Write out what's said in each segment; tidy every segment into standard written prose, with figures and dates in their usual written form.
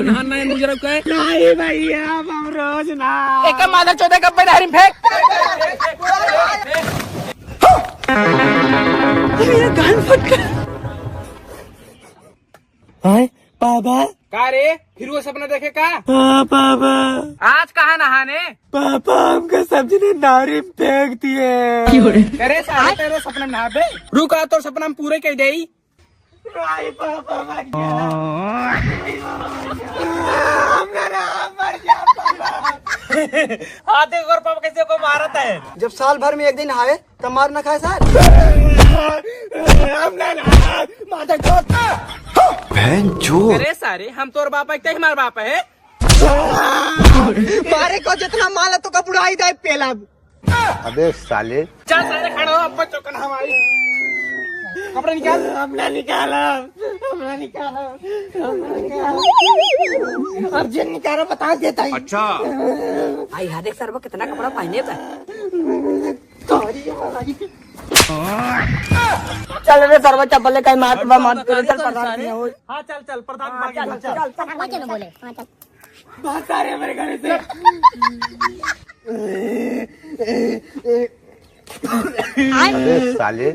नहाना है मुझे रखा है नहीं भैया हम रोज ना एक मादर चौदह कब पे नहरी फेंक मेरा कान फट गया। हाय पापा। का रे फिर वो सपना देखे का? हाँ पापा। आज कहाँ नहाने? पापा हमको सब्जी ने नारी में फेंक दिए। अरे सारे तेरे सपना में नहा बे। रुक आ तो सपना में पूरे कह दे। नहीं पापा मर गया। हाँ देखो और पापा कैसे को मारता है। जब साल भर में एक दिन आए तब मार न खाए सर। अरे सारे हम तोर बापा एक हमारे बापा है। मारे को जितना माला तो कपड़ा ही दे पेला। अबे साले चल सारे खड़ा हो अब चौकन हमारी कपड़ा निकाल। हमने निकाला अर्जुन निकाला बता देता है। अच्छा आई हा देख सर वो कितना कपड़ा पहने था। चल रे सर्व चप्पल ले कहीं मार करे चल प्रधान नहीं हो। हाँ चल चल प्रधान चल बोले चल बहुत सारे मेरे घर से। अबे साले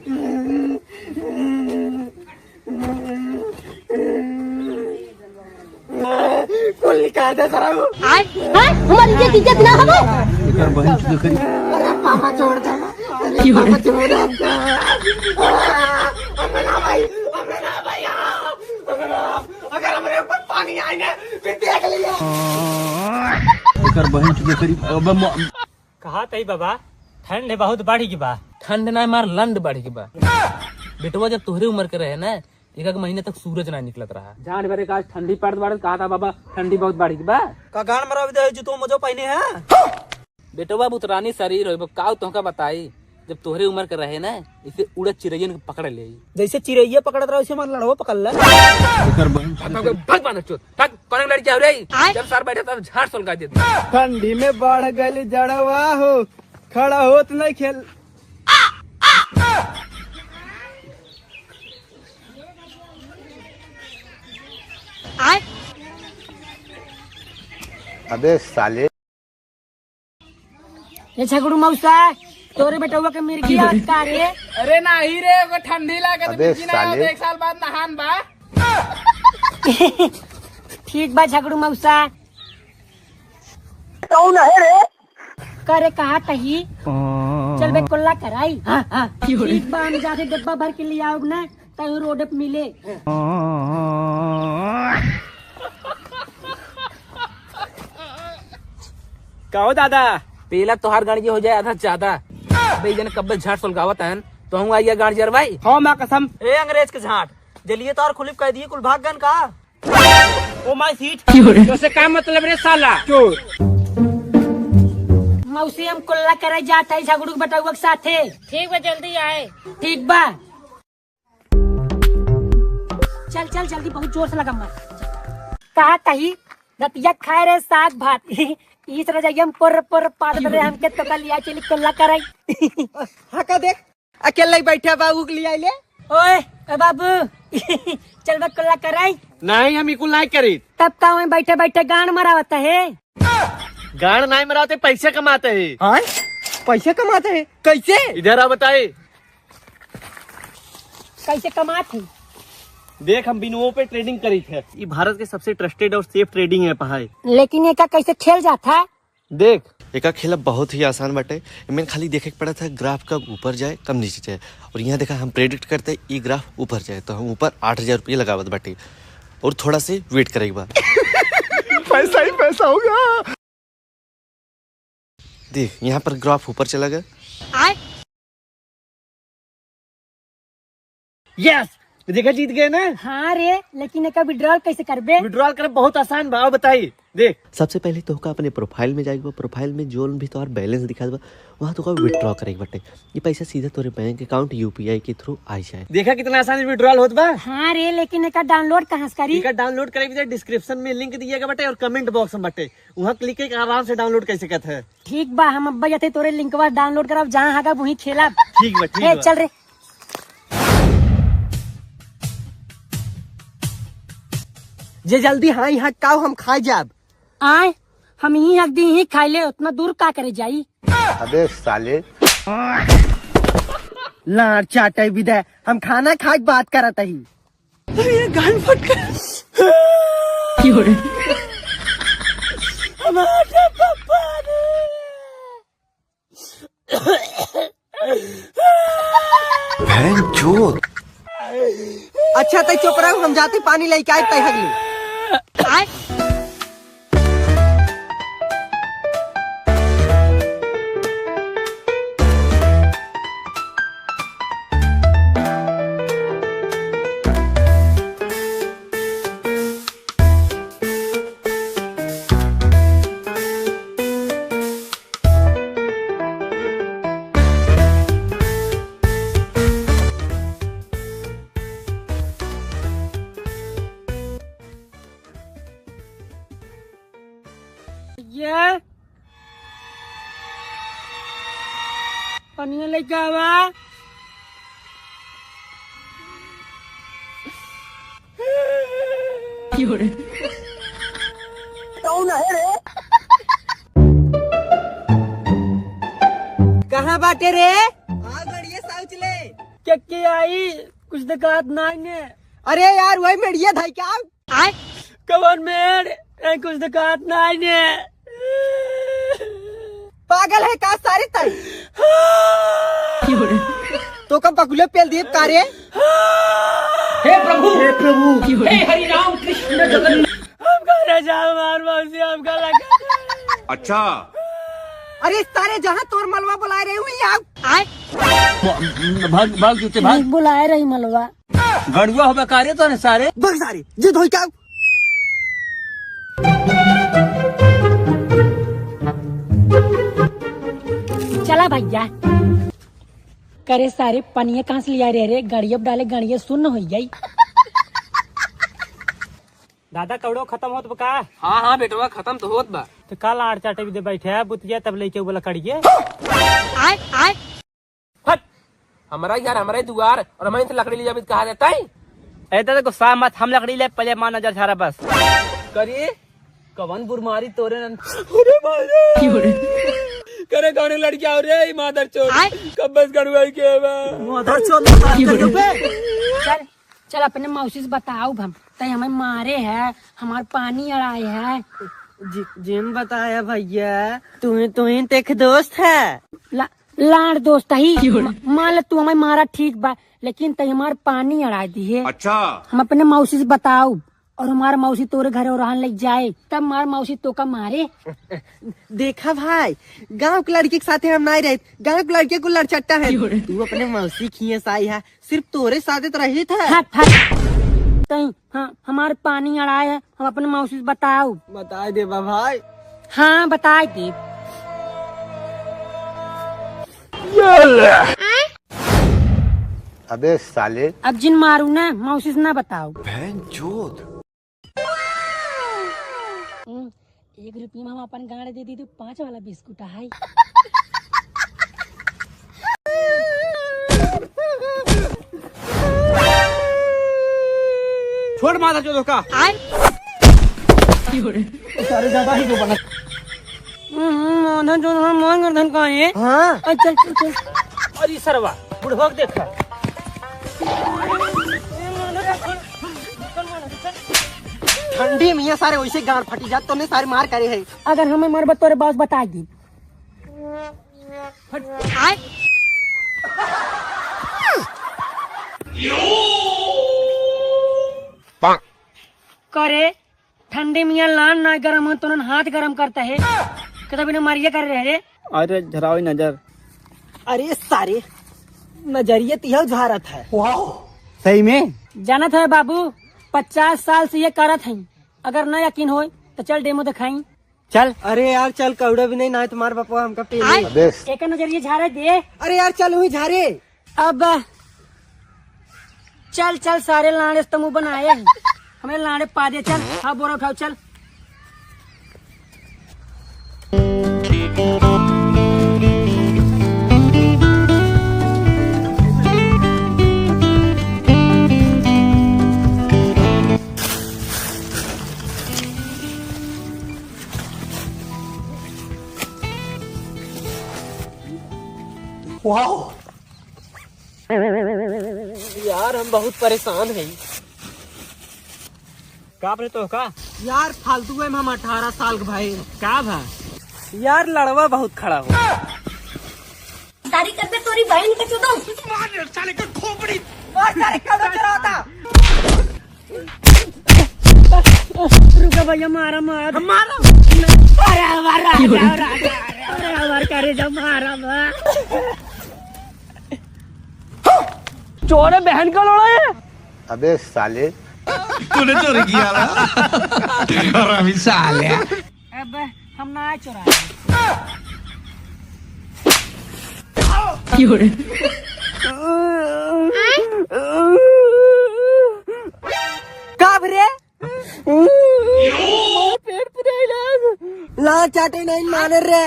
कुल निकाल दे सारा वो। हमारी इज्जत ना हो। पापा छोड़ दे पापा छोड़ दे हमको। हमें ना भाई अगर हमारे ऊपर पानी आए ना फिर देख लिया। कहा तई बाबा ठंड है बहुत बाढ़ी की बा। ठंड ना मार लंड बढ़ के बा। बेटवा जब तोहरे उम्र के रहे ना एक महीने तक सूरज ना निकलत रहा। जान भरे का ठंडी पड़त बाड़त कहा था बाबा ठंडी बहुत बढ़ी बा। का गान मरा विदा जो तुम मुझे पहने हैं। बेटवा बुतरानी शरीर हो का तुमका बताई जब तोहरे उम्र के रहे ना इसे उड़द चिड़ैयन के पकड़ ले। जैसे चिड़ैया पकड़त रहो वैसे मन लड़ो पकड़ ले। भग बांध चोट भग कौन लड़की हो रही जब सर बैठे तब झाड़ सुलगा देते। ठंडी में बढ़ गली जड़वा हो खड़ा होत नहीं खेल। अबे साले ये झगड़ू मौसा तोरे बेटवा के मिर्गी याद का रे। अरे नहीं रे वो ठंडी लागत अबे साले। एक साल बाद नहान बा। ठीक बा झगड़ू मौसा। कौन है रे? करे कहा कही चल बे कुल्ला कराई। ठीक बा हम जाके डब्बा भर के लिए आओ ना तब रोड पे मिले। कहो दादा पहला तोहार गाड़ी हो जाए आधा ज्यादा भाई जन कब्बे झाड़ सुलगावत है तो हम आइए गाड़ी जर भाई। हाँ माँ कसम। ए अंग्रेज के झाट जलिए तो और खुलिप कह दिए कुल भाग गन का। ओ माय सीट तो से क्या मतलब रे साला। मौसी हम कुल्ला करे जाता है झगड़ू के बेटवा के साथे। ठीक बा जल्दी आए। ठीक बा चल चल जल्दी बहुत जोर से लगा मत। कहा कही रतिया खाए रे साग भात इस रजाई हम पर पाद रहे हमके तो कल लिया चली कुल्ला कराई। हाँ का देख अकेले बैठे बाबू के लिए आइले। ओए ए बाबू चल बे कुल्ला कराई। नहीं हम इकुल नहीं करी। तब का वहीं बैठे बैठे गान मरावता है। गाड़ नहीं मराते पैसे कमाते है। हाँ पैसे कमाते हैं कैसे? इधर आ बताए। कैसे कमाते हैं? देख हम बिनुओं पे ट्रेडिंग करी थे। ये भारत के सबसे ट्रस्टेड और सेफ ट्रेडिंग ऐप है। लेकिन एक कैसे खेल जाता है? देख एका खेला बहुत ही आसान बाटे। इमें खाली देखे के पड़ा था ग्राफ कब ऊपर जाए कब नीचे जाए और यहाँ देखा हम प्रेडिक्ट करते हैं ये ग्राफ ऊपर जाए तो हम ऊपर 8,000 रुपये लगावत बाटे और थोड़ा से वेट करे बा। पैसा ही पैसा होगा। देख यहाँ पर ग्राफ ऊपर चला गया। यस देखा जीत गए ना। हाँ रे लेकिन एक विड्रॉल कैसे करबे? विड्रॉल कर बहुत आसान बा बताइए। देख सबसे पहले तो होगा अपने प्रोफाइल में जाएगा। प्रोफाइल में जो भी तो बैलेंस दिखा दे वहाँ तो विड्रॉ करेगा बटे ये पैसा सीधा तोरे बैंक अकाउंट यूपीआई के थ्रू आ जाए। देखा कितना आसान विड्रॉल होता बा। हाँ रे लेकिन एक डाउनलोड कहाँ से करी? डाउनलोड करे डिस्क्रिप्शन में लिंक दिएगा बटे और कमेंट बॉक्स में बटे वहाँ क्लिक करके आराम से डाउनलोड कर सकते हैं। ठीक बा हम अब जाते तोरे लिंकवा डाउनलोड करब जहाँ हागा वहीं खेला। ठीक बा ठीक बा। चल रे जे जल्दी हाँ यहाँ काओ हम खाए जाब। आए हम यही हक दी ही खाई ले, उतना दूर का करे जाई। अबे साले लाड़ चाटे विदय हम खाना खाए बात करत ही। अरे गान फट हमारे पापा चोद। अच्छा तय चुप रहो, हम जाते पानी लेके आए तय हगली। ये पनिया लेके आवा। कहाँ बाटे रे? गड़िया साउच ले। क्या आई कुछ दिक्कत नहीं ने। अरे यार वही मेड़िया धाई क्या? आए कवन मेड़ कुछ दिक्कत नहीं ने। पागल है का सारे तय? तो कब बकुले पेल दीप कारे? हे प्रभु प्रभु हे हरि राम कृष्ण जगन्नाथ। हम घर जाओ मार मौसी हमका लगा। अच्छा अरे सारे जहाँ तोर मलवा बुला रहे हुई आए भाग भाग जूते भाग। बुलाए रही मलवा। गड़ुआ होबे कार्य तो ने सारे। भाग सारे जे धोई का। चला भैया करे सारे पनिया कहाँ से लिया रे गाड़िया डाले गाड़िया सुन्न हो गई। दादा कौड़ो खत्म होत बका। हाँ हाँ बेटवा खत्म तो होत बा। तो कल आड़ चाटे भी दे बैठे है बुतिया तब लेके बोला कड़िए। आए आए हट हमारा यार हमारा दुआर और हमारे से लकड़ी ले जाबे कहा जाता है। ऐसा तो गुस्सा मत, हम लकड़ी ले पहले मान नजर छारा बस। करिए कवन बुरमारी तोरे नन। करे कौन लड़की आ रे मादर चोद कब बस गड़ुआ के बा। मदर चोद चल चल अपने मौसी से बताओ हम तय हमें मारे है हमार पानी अड़ाए है। जिन बताया भैया तुम्हें तेख दोस्त है। लाड़ दोस्त ही मान ले तू हमें मारा ठीक बा, लेकिन तय हमार पानी अड़ा दी है। अच्छा हम अपने मौसी से बताओ और हमारा मौसी तोरे घर और लग जाए तब हमार मौसी तो का मारे। देखा भाई गांव के लड़के के साथ हम नहीं रहे, गांव के लड़के को लड़चट्टा है। तू अपने मौसी खिए साई है, सिर्फ तोरे साथ रही था। हट हट तई हाँ हमारे पानी अड़ाए है, हम अपने मौसी से बताओ। बता दे भाई। हाँ बता दे। अबे साले अब जिन मारू ना मौसी से ना बताओ। चोद। 1 रुपये में हम अपन गाड़ी दे दी तो 5 वाला बिस्कुट है। छोड़ माता चोदो का। सारे ज्यादा ही जो बना। मोहन गर्दन का है। हाँ चल चल चल। अरे सरवा बुढ़वा के देखा। ठंडी में ये सारे वैसे गांड फटी जात तो ने सारे मार करे है। अगर हमें मरबा तोरे बॉस बता दी। करे ठंडी में यहाँ लान ना गरम हो तो हाथ गरम करता है कभी न मारिया कर रहे रे। अरे झराओ नजर। अरे सारे नजरिए तिहल झारत है। सही में जाना था बाबू 50 साल से ये करत है, अगर न यकीन हो तो चल डेमो दिखाई। चल। अरे यार चल कौड़ा भी नहीं ना तुम्हारे पापा हमका पेले। अबे एक नजरिए झारे दे। अरे यार चल वही झारे। अब चल चल सारे लाड़े तमु बनाए हैं, हमें लाड़े पा दे। चल हाँ बोरा उठाओ चल। यार हम बहुत परेशान हैं। का अपने तो का यार फालतू है, हम 18 साल के भाई। का भा यार लड़वा बहुत खड़ा हो। तारी कर दे तोरी बहन के चुदो। रुका भैया, मारा मारा मारा करे जब मारा चोरे बहन का लोड़ा है। अबे साले अब हम ना चुरा कब रे पेट ला चाटे नहीं माने रे।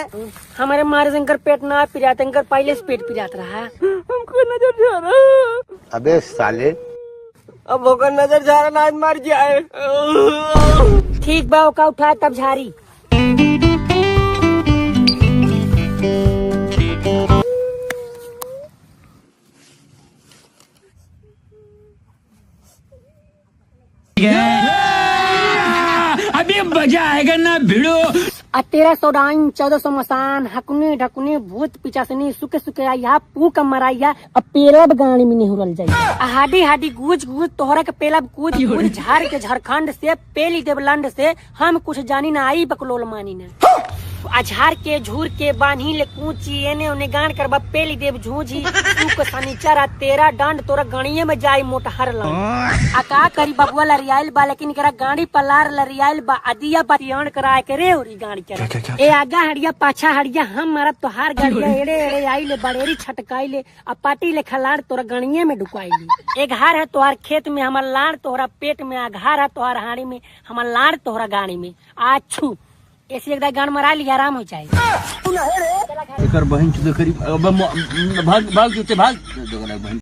हमारे मारे शंकर पेट ना पिराते, शंकर पहले से पेट पिरात रहा। हमको नजर जा रहा। अबे साले अब होकर नजर जा रहा, ना मर जाए। ठीक बा, ओका उठा तब झारी। अभी मजा आएगा ना भिड़ो। 1300 डाइन 1400 मसान हकुने ढकुने भूत पिचासनी सुके सुके आया पूक मराइया। अब पेलब गाड़ी में नहीं हुरल जाई। हाडी हाडी गूज गूज तोहरा के पेलब कूद कूद झाड़ के झारखंड से पेली देवलंड से हम कुछ जानी ना आई बकलोल मानी ना। अझार के झूर के बान्ही ले कूची एने ओने गान करबा पेली देव झूझी तू को सनीचर 13 डंड तोरा गणिये में जाई मोटहर ला। आ का करी बबुआ लरियाइल बा, लेकिन करा गाड़ी पलार लरियाइल बा अदिया बतियान कराए के रे ओरी गाड़ी करे। ए आगा हड़िया पाछा हड़िया हम मारा तोहार गाड़िया एड़े एड़े आइले बड़ेरी छटकाइले आ पाटी ले खलाड़ तोरा गणिये में ढुकाइले। एक घार है तोहार खेत में हमार लाड़ तोहरा पेट में, आघार है तोहार हाड़ी में हमार लाड़ तोहरा गाड़ी में। आछू ऐसी एक गान मरा लिया आराम हो जाए। बहन भाग भाग भाग